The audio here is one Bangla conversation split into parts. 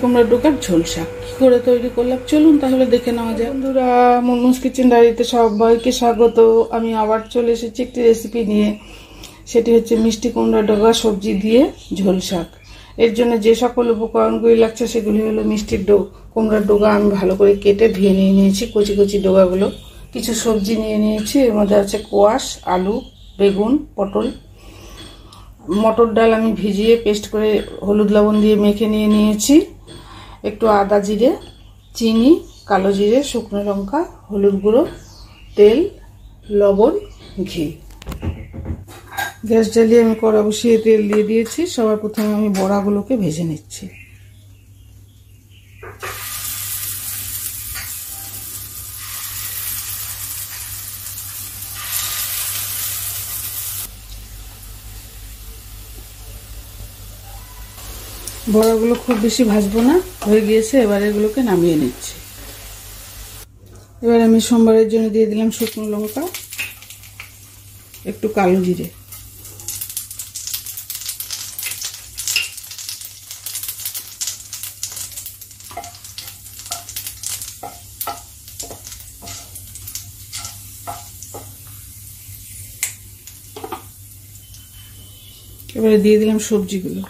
কুমড়ার ডোকার ঝোল শাক কি করে তৈরি করলাম চলুন তাহলে দেখে নেওয়া যায়। বন্ধুরা, মুনমুস কিচেন ডায়েরিতে সবাইকে স্বাগত। আমি আবার চলে এসেছি একটি রেসিপি নিয়ে। সেটি হচ্ছে মিষ্টি কুমড়া ডোকা সবজি দিয়ে ঝোল শাক। এর জন্য যে সকল উপকরণগুলি লাগছে সেগুলি হলো মিষ্টির কুমড়ার ডোকা আমি ভালো করে কেটে ধুয়ে নিয়ে নিয়েছি, কচি কচি ডোকাগুলো। কিছু সবজি নিয়ে নিয়েছি, এর মধ্যে আছে কোয়াশ, আলু, বেগুন, পটল। মটর ডাল আমি ভিজিয়ে পেস্ট করে হলুদ লবণ দিয়ে মেখে নিয়ে নিয়েছি। একটু আদা জিরে, চিনি, কালো জিরে, শুকনো লঙ্কা, হলুদ গুঁড়ো, তেল, লবণ, ঘি। গ্যাস জ্বালিয়ে আমি কড়া বসিয়ে তেল দিয়ে দিয়েছি। সবার প্রথমে আমি বড়াগুলোকে ভেজে নিচ্ছি। বড়াগুলো খুব বেশি ভাজবো না, হয়ে গিয়েছে। এবার এগুলোকে নামিয়ে নিচ্ছি। এবার আমি সোমবারের জন্য দিয়ে দিলাম শুকনো লঙ্কা, একটু কালো জিরে। এবারে দিয়ে দিলাম সবজিগুলো।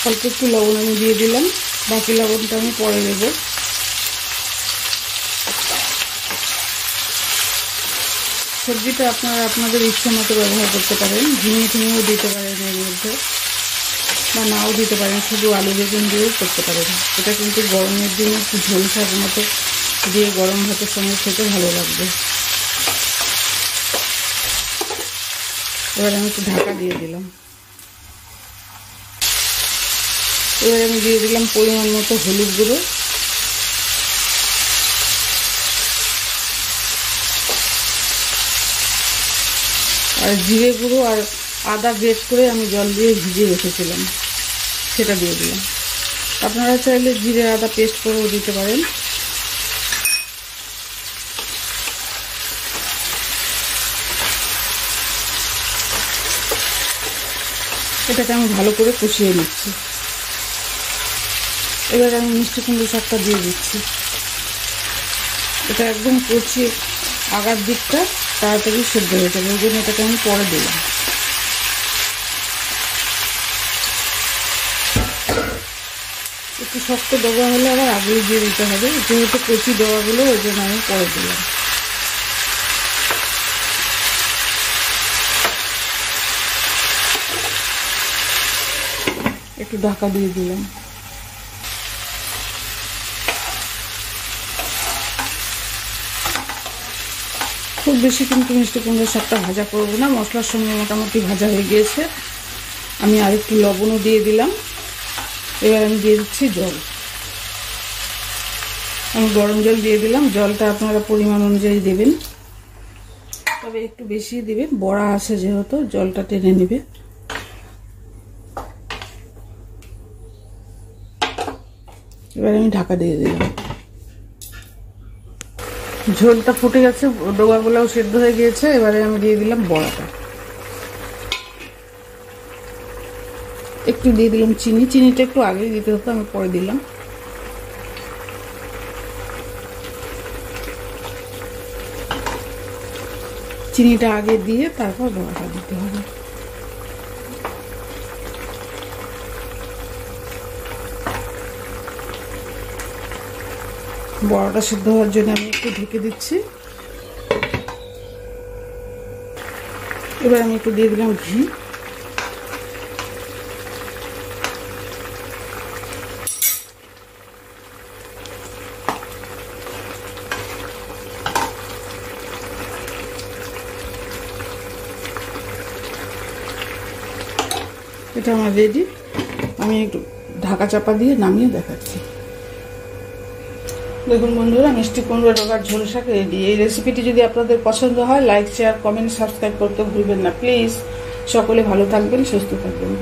অল্প একটু লবণ আমি দিয়ে দিলাম, বাকি লবণটা আমি পরে দেব। সবজিটা আপনারা আপনাদের ইচ্ছা মতো ব্যবহার করতে পারেন, ঝিঙেও দিতে পারেন এর মধ্যে, বা নাও দিতে পারেন, শুধু আলু বেগুন দিয়েও করতে পারেন। এটা কিন্তু গরমের দিনে একটু ঝোল শাক মতো দিয়ে গরম ভাতের সঙ্গে খেতে ভালো লাগবে। এবার আমি একটু ঢাকা দিয়ে দিলাম। এবার আমি দিয়ে দিলাম পরিমাণ মতো হলুদ গুঁড়ো, আর জিরে গুঁড়ো, আর আদা গ্রেট করে আমি জল দিয়ে ভিজিয়ে রেখেছিলাম সেটা দিয়ে দিলাম। আপনারা চাইলে জিরে আদা পেস্ট করেও দিতে পারেন। এটাকে আমি ভালো করে কষিয়ে নিচ্ছি। এবার আমি মিষ্টি কুমড়ো শাকটা দিয়ে দিচ্ছি। এটা একদম কচি আগার দিকটা তাড়াতাড়ি সেদ্ধ হয়ে যাবে, ওই জন্য এটাকে আমি পরে দিলাম। একটু শক্ত ডোগা হলে আবার আগেই দিয়ে দিতে হবে, যেহেতু কচি ডোগাগুলো ওই জন্য আমি পরে দিলাম। একটু ঢাকা দিয়ে দিলাম। খুব বেশি কিন্তু মিষ্টি কুমড়ো শাকটা ভাজা করবো না, মশলার সঙ্গে মোটামুটি ভাজা হয়ে গিয়েছে। আমি আর একটু লবণও দিয়ে দিলাম। এবার আমি দিয়ে দিচ্ছি জল। আমি গরম জল দিয়ে দিলাম। জলটা আপনারা পরিমাণ অনুযায়ী দেবেন, তবে একটু বেশি দেবেন, বড়া আছে যেহেতু জলটা টেনে নেবে। এবার আমি ঢাকা দিয়ে দিলাম। ঝোলটা ফুটে গেছে, ডোগাগুলোও সেদ্ধ হয়ে গিয়েছে। এবারে আমি দিয়ে দিলাম বড়াটা, একটু দিয়ে দিলাম চিনি। চিনিটা একটু আগেই দিতে হতো, আমি পরে দিলাম। চিনিটা আগে দিয়ে তারপর বড়াটা দিতে হবে। বড়াটা সিদ্ধ হওয়ার জন্য আমি একটু ঢেকে দিচ্ছি। এবার আমি একটু দিয়ে দিলাম ঘি। এটা আমার রেডি। আমি একটু ঢাকা চাপা দিয়ে নামিয়ে দেখাচ্ছি। দেখুন বন্ধুরা, মিষ্টি কুমড়ো ডোকার ঝোল শাক রেডি। এই রেসিপিটি যদি আপনাদের পছন্দ হয় লাইক, শেয়ার, কমেন্ট, সাবস্ক্রাইব করতে ভুলবেন না প্লিজ। সকলে ভালো থাকবেন, সুস্থ থাকবেন।